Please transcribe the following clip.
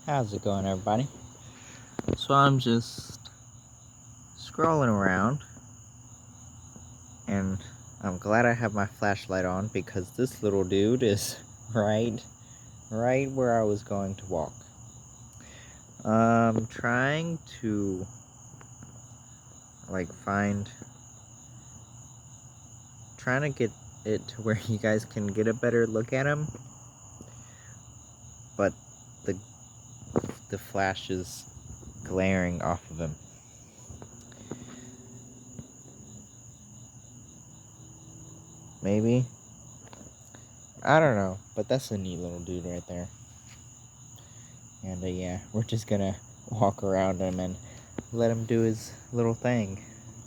How's it going, everybody? So I'm just scrolling around, and I'm glad I have my flashlight on because this little dude is right where I was going to walk. Trying to trying to get it to where you guys can get a better look at him, but the the flash is glaring off of him. Maybe, I don't know, but that's a neat little dude right there. And yeah, we're just gonna walk around him and let him do his little thing.